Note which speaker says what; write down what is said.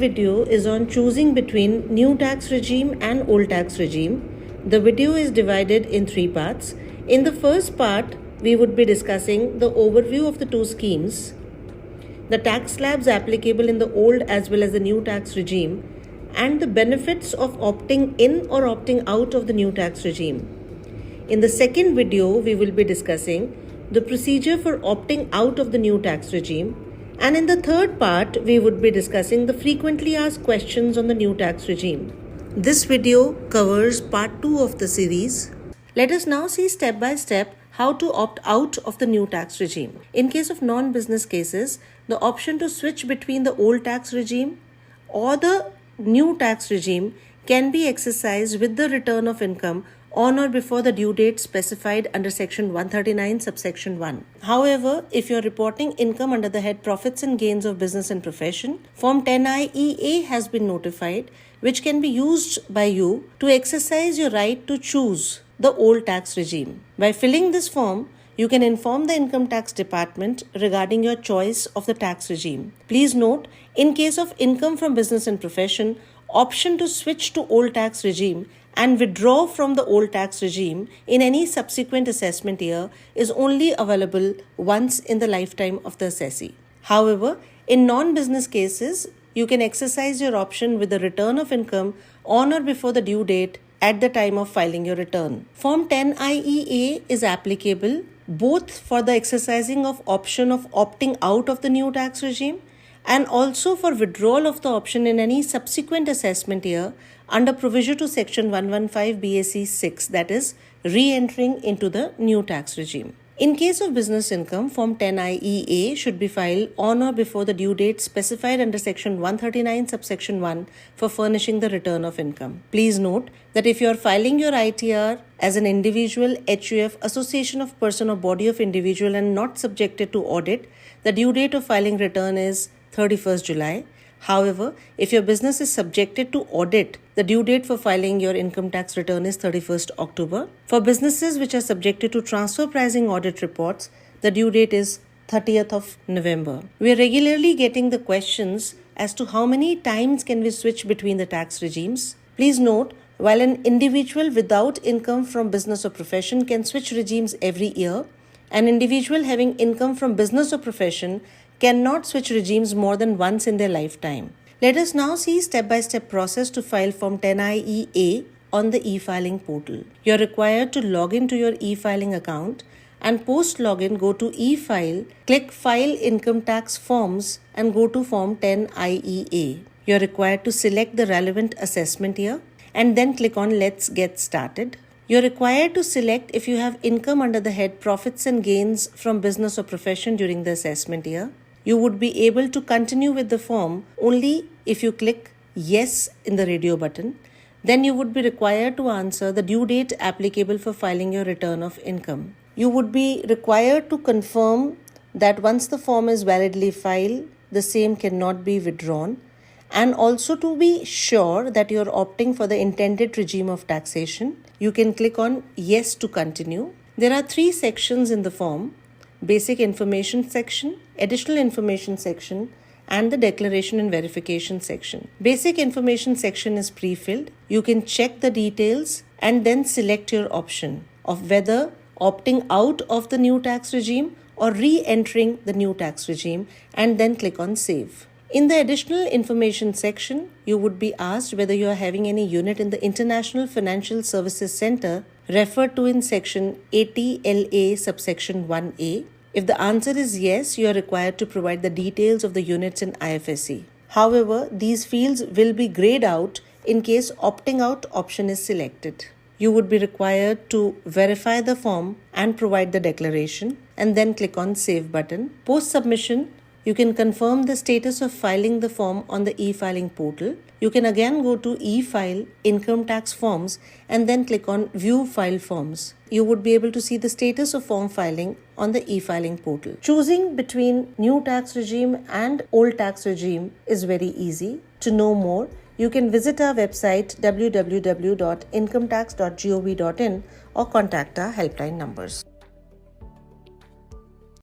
Speaker 1: video is on choosing between new tax regime and old tax regime. The video is divided in 3 parts. In the first part, we would be discussing the overview of the two schemes, the tax slabs applicable in the old as well as the new tax regime, and the benefits of opting in or opting out of the new tax regime. In the second video, we will be discussing the procedure for opting out of the new tax regime, and in the third part, we would be discussing the frequently asked questions on the new tax regime. This video covers part 2 of the series. Let us now see step by step how to opt out of the new tax regime. In case of non-business cases, the option to switch between the old tax regime or the new tax regime can be exercised with the return of income on or before the due date specified under section 139 subsection 1. However, if you are reporting income under the head profits and gains of business and profession, Form 10IEA has been notified, which can be used by you to exercise your right to choose the old tax regime. By filling this form, you can inform the Income Tax Department regarding your choice of the tax regime. Please note, in case of income from business and profession, option to switch to old tax regime and withdraw from the old tax regime in any subsequent assessment year is only available once in the lifetime of the assessee. However, in non-business cases, you can exercise your option with the return of income on or before the due date at the time of filing your return. Form 10IEA is applicable both for the exercising of option of opting out of the new tax regime and also for withdrawal of the option in any subsequent assessment year under provision to section 115 BAC 6, that is, re-entering into the new tax regime. In case of business income, Form 10IEA should be filed on or before the due date specified under section 139 subsection 1 for furnishing the return of income. Please note that if you are filing your ITR as an individual, HUF, association of person or body of individual and not subjected to audit, the due date of filing return is 31st July. However, if your business is subjected to audit, the due date for filing your income tax return is 31st October. For businesses which are subjected to transfer pricing audit reports, the due date is 30th of November. We are regularly getting the questions as to how many times can we switch between the tax regimes. Please note, while an individual without income from business or profession can switch regimes every year, an individual having income from business or profession cannot switch regimes more than once in their lifetime. Let us now see step-by-step process to file Form 10IEA on the e-filing portal. You are required to log into your e-filing account and post login go to e-file, click File Income Tax Forms and go to Form 10IEA. You are required to select the relevant assessment year and then click on Let's Get Started. You are required to select if you have income under the head profits and gains from business or profession during the assessment year. You would be able to continue with the form only if you click Yes in the radio button. Then you would be required to answer the due date applicable for filing your return of income. You would be required to confirm that once the form is validly filed, the same cannot be withdrawn, and also to be sure that you are opting for the intended regime of taxation. You can click on Yes to continue. There are 3 sections in the form: Basic Information section, Additional Information section, and the Declaration and Verification section. Basic Information section is pre-filled. You can check the details and then select your option of whether opting out of the new tax regime or re-entering the new tax regime and then click on Save. In the Additional Information section, you would be asked whether you are having any unit in the International Financial Services Center referred to in section 80 LA subsection 1A. If the answer is yes, you are required to provide the details of the units in IFSC. However, these fields will be grayed out in case opting out option is selected. You would be required to verify the form and provide the declaration and then click on Save button. Post submission, you can confirm the status of filing the form on the e-filing portal. You can again go to e-file income tax forms and then click on View File Forms. You would be able to see the status of form filing on the e-filing portal. Choosing between new tax regime and old tax regime is very easy. To know more, you can visit our website www.incometax.gov.in or contact our helpline numbers.